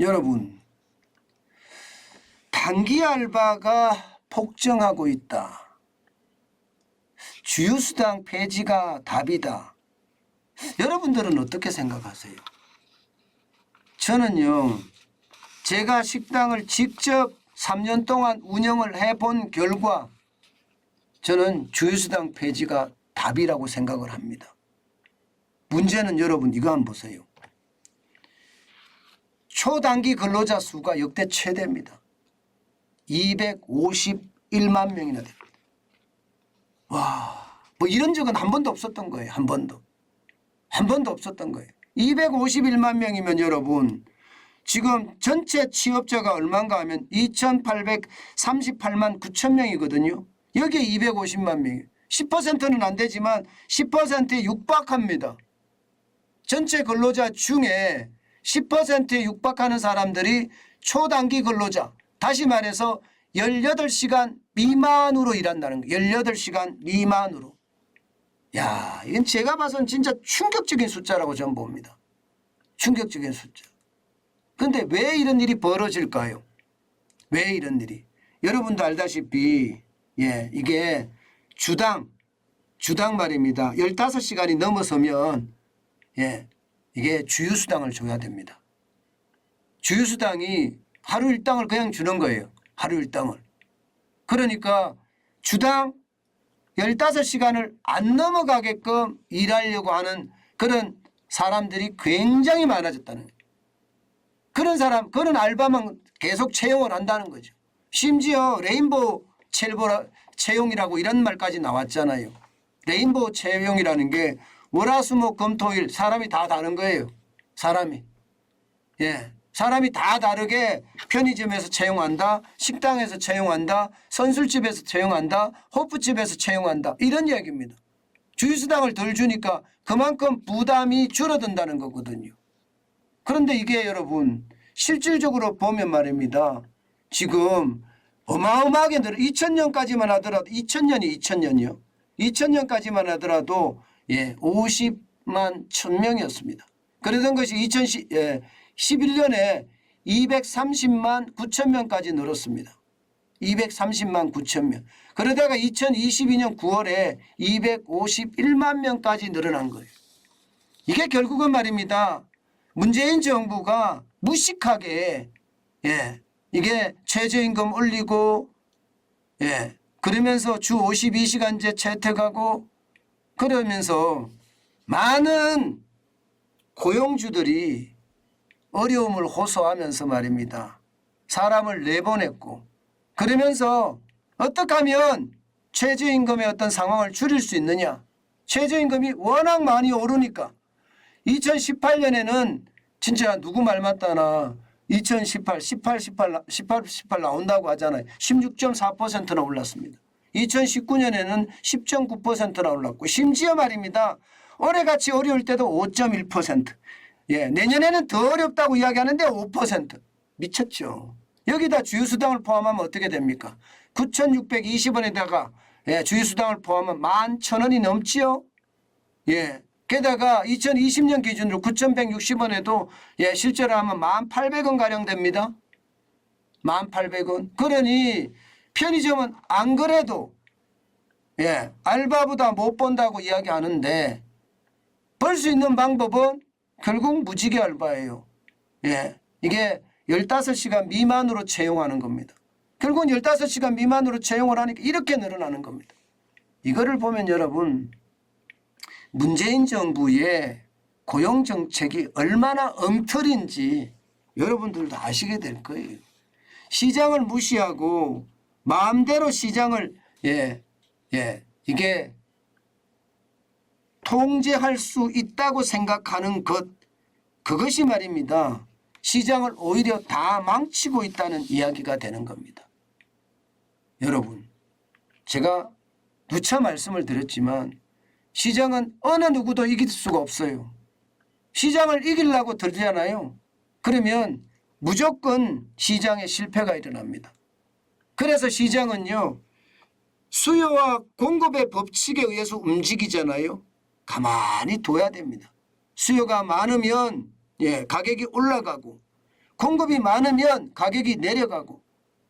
여러분, 단기 알바가 폭증하고 있다. 주휴수당 폐지가 답이다. 여러분들은 어떻게 생각하세요? 저는요, 제가 식당을 직접 3년 동안 운영을 해본 결과 저는 주휴수당 폐지가 답이라고 생각을 합니다. 문제는 여러분 이거 한번 보세요. 초단기 근로자 수가 역대 최대입니다. 251만 명이나 됩니다. 와, 뭐 이런 적은 한 번도 없었던 거예요. 한 번도 없었던 거예요. 251만 명이면 여러분 지금 전체 취업자가 얼마인가 하면 2838만 9천 명이거든요. 여기에 250만 명이에요. 10%는 안 되지만 10%에 육박합니다. 전체 근로자 중에 10%에 육박하는 사람들이 초단기 근로자, 다시 말해서 18시간 미만으로 일한다는 거예요. 18시간 미만으로. 야, 이건 제가 봐서는 진짜 충격적인 숫자라고 저는 봅니다. 충격적인 숫자. 그런데 왜 이런 일이 벌어질까요? 왜 이런 일이? 여러분도 알다시피 이게 주당 말입니다. 15시간이 넘어서면 이게 주휴수당을 줘야 됩니다. 주휴수당이 하루 일당을 그냥 주는 거예요. 하루 일당을. 그러니까 주당 15시간을 안 넘어가게끔 일하려고 하는 그런 사람들이 굉장히 많아졌다는 거예요. 그런 알바만 계속 채용을 한다는 거죠. 심지어 레인보우 채용이라고 이런 말까지 나왔잖아요. 레인보우 채용이라는 게 월화수목금토일 사람이 다 다른 거예요. 사람이 다 다르게 편의점에서 채용한다, 식당에서 채용한다, 선술집에서 채용한다, 호프집에서 채용한다, 이런 이야기입니다. 주휴수당을 덜 주니까 그만큼 부담이 줄어든다는 거거든요. 그런데 이게 여러분 실질적으로 보면 말입니다. 지금 어마어마하게 늘어 2000년까지만 하더라도 2000년이요. 2000년까지만 하더라도 50만 1000명이었습니다. 그러던 것이 2011년에 230만 9천 명까지 늘었습니다. 230만 9천 명. 그러다가 2022년 9월에 251만 명까지 늘어난 거예요. 이게 결국은 말입니다. 문재인 정부가 무식하게 이게 최저임금 올리고 그러면서 주 52시간제 채택하고 그러면서 많은 고용주들이 어려움을 호소하면서 말입니다. 사람을 내보냈고 그러면서 어떻게 하면 최저임금의 어떤 상황을 줄일 수 있느냐. 최저임금이 워낙 많이 오르니까 2018년에는 진짜 누구 말 맞다나 2018 나온다고 하잖아요. 16.4%나 올랐습니다. 2019년에는 10.9%나 올랐고 심지어 말입니다. 올해같이 어려울 때도 5.1%. 내년에는 더 어렵다고 이야기하는데 5%. 미쳤죠. 여기다 주휴수당을 포함하면 어떻게 됩니까? 9,620원에다가 주휴수당을 포함하면 11,000원이 넘지요. 게다가 2020년 기준으로 9,160원에도 실제로 하면 1,800원가량 됩니다. 1,800원. 그러니 편의점은 안 그래도 알바보다 못 번다고 이야기하는데 벌 수 있는 방법은 결국 무지개 알바예요. 이게 15시간 미만으로 채용하는 겁니다. 결국은 15시간 미만으로 채용을 하니까 이렇게 늘어나는 겁니다. 이거를 보면 여러분 문재인 정부의 고용정책이 얼마나 엉터리인지 여러분들도 아시게 될 거예요. 시장을 무시하고 마음대로 시장을 이게 통제할 수 있다고 생각하는 그것이 말입니다. 시장을 오히려 다 망치고 있다는 이야기가 되는 겁니다. 여러분 제가 누차 말씀을 드렸지만 시장은 어느 누구도 이길 수가 없어요. 시장을 이기려고 들잖아요. 그러면 무조건 시장에 실패가 일어납니다. 그래서 시장은요. 수요와 공급의 법칙에 의해서 움직이잖아요. 가만히 둬야 됩니다. 수요가 많으면 가격이 올라가고 공급이 많으면 가격이 내려가고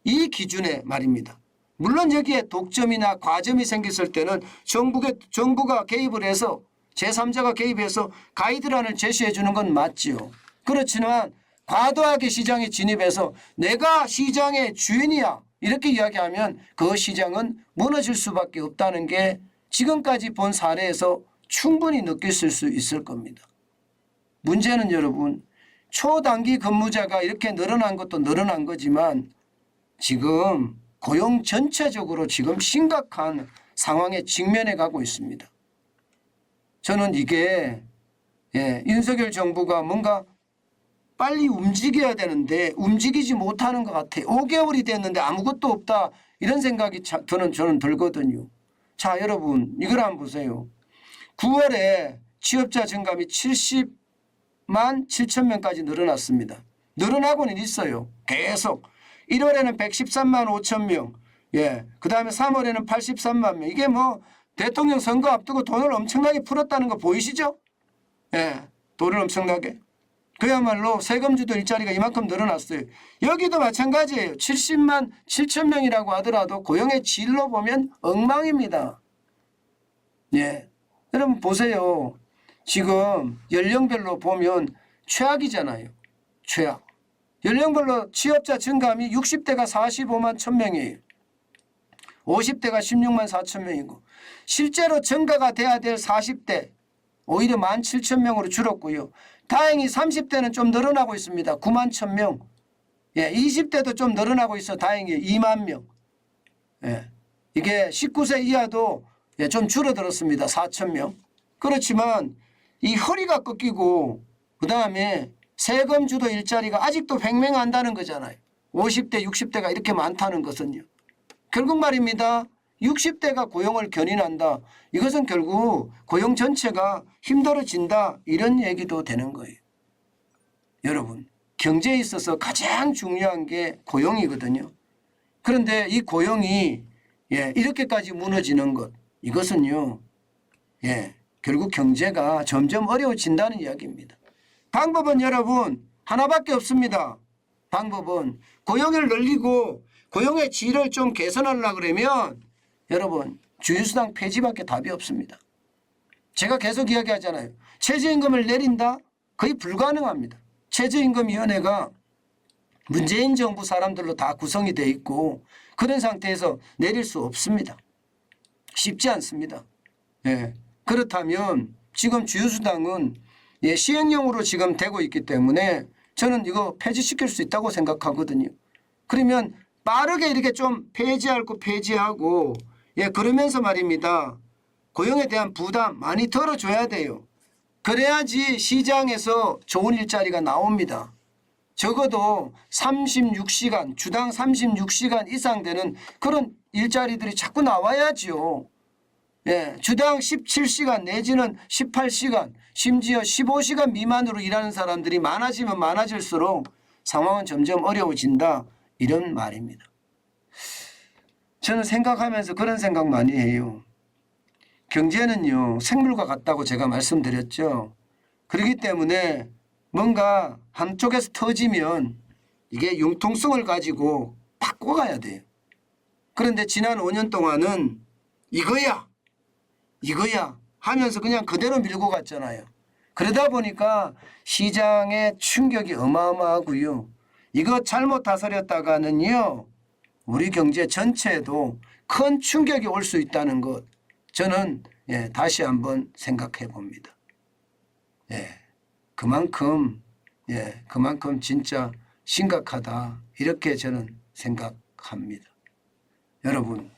이 기준에 말입니다. 물론 여기에 독점이나 과점이 생겼을 때는 정부가 개입을 해서 제3자가 개입해서 가이드라인을 제시해 주는 건 맞지요. 그렇지만 과도하게 시장에 진입해서 내가 시장의 주인이야 이렇게 이야기하면 그 시장은 무너질 수밖에 없다는 게 지금까지 본 사례에서 충분히 느끼실 수 있을 겁니다. 문제는 여러분 초단기 근무자가 이렇게 늘어난 것도 늘어난 거지만 지금 고용 전체적으로 지금 심각한 상황에 직면해 가고 있습니다. 저는 이게 윤석열 정부가 뭔가 빨리 움직여야 되는데 움직이지 못하는 것 같아요. 5개월이 됐는데 아무것도 없다 이런 생각이 저는 들거든요. 자 여러분 이걸 한번 보세요. 9월에 취업자 증감이 70만 7천 명까지 늘어났습니다. 늘어나고는 있어요. 계속. 1월에는 113만 5천 명. 그 다음에 3월에는 83만 명. 이게 뭐 대통령 선거 앞두고 돈을 엄청나게 풀었다는 거 보이시죠? 돈을 엄청나게. 그야말로 세금주도 일자리가 이만큼 늘어났어요. 여기도 마찬가지예요. 70만 7천 명이라고 하더라도 고용의 질로 보면 엉망입니다. 여러분 보세요. 지금 연령별로 보면 최악이잖아요. 최악. 연령별로 취업자 증감이 60대가 45만 1천 명이에요. 50대가 16만 4천 명이고 실제로 증가가 돼야 될 40대 오히려 1만 7천 명으로 줄었고요. 다행히 30대는 좀 늘어나고 있습니다. 9만 1천 명. 20대도 좀 늘어나고 있어 다행히 2만 명. 이게 19세 이하도 좀 줄어들었습니다. 4천 명. 그렇지만 이 허리가 꺾이고 그다음에 세금 주도 일자리가 아직도 횡행한다는 거잖아요. 50대 60대가 이렇게 많다는 것은요. 결국 말입니다. 60대가 고용을 견인한다. 이것은 결국 고용 전체가 힘들어진다. 이런 얘기도 되는 거예요. 여러분 경제에 있어서 가장 중요한 게 고용이거든요. 그런데 이 고용이 이렇게까지 무너지는 것 이것은요. 결국 경제가 점점 어려워진다는 이야기입니다. 방법은 여러분 하나밖에 없습니다. 방법은 고용을 늘리고 고용의 질을 좀 개선하려고 그러면 여러분 주휴수당 폐지밖에 답이 없습니다. 제가 계속 이야기하잖아요. 최저임금을 내린다? 거의 불가능합니다. 최저임금위원회가 문재인 정부 사람들로 다 구성이 돼 있고 그런 상태에서 내릴 수 없습니다. 쉽지 않습니다. 그렇다면 지금 주휴수당은 시행령으로 지금 되고 있기 때문에 저는 이거 폐지시킬 수 있다고 생각하거든요. 그러면 빠르게 이렇게 좀 폐지하고 그러면서 말입니다. 고용에 대한 부담 많이 덜어줘야 돼요. 그래야지 시장에서 좋은 일자리가 나옵니다. 적어도 36시간 주당 36시간 이상 되는 그런 일자리들이 자꾸 나와야죠. 주당 17시간 내지는 18시간 심지어 15시간 미만으로 일하는 사람들이 많아지면 많아질수록 상황은 점점 어려워진다. 이런 말입니다. 저는 생각하면서 그런 생각 많이 해요. 경제는요 생물과 같다고 제가 말씀드렸죠. 그렇기 때문에 뭔가 한쪽에서 터지면 이게 융통성을 가지고 바꿔가야 돼요. 그런데 지난 5년 동안은 이거야 하면서 그냥 그대로 밀고 갔잖아요. 그러다 보니까 시장의 충격이 어마어마하고요. 이거 잘못 다스렸다가는요 우리 경제 전체에도 큰 충격이 올 수 있다는 것 저는 다시 한번 생각해 봅니다. 그만큼 진짜 심각하다 이렇게 저는 생각합니다. 여러분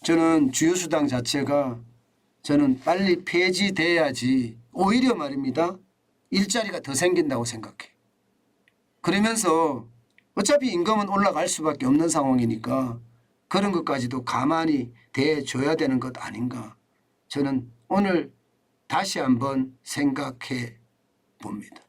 저는 주휴수당 자체가 저는 빨리 폐지돼야지 오히려 말입니다. 일자리가 더 생긴다고 생각해요. 그러면서 어차피 임금은 올라갈 수밖에 없는 상황이니까 그런 것까지도 가만히 대줘야 되는 것 아닌가. 저는 오늘 다시 한번 생각해 봅니다.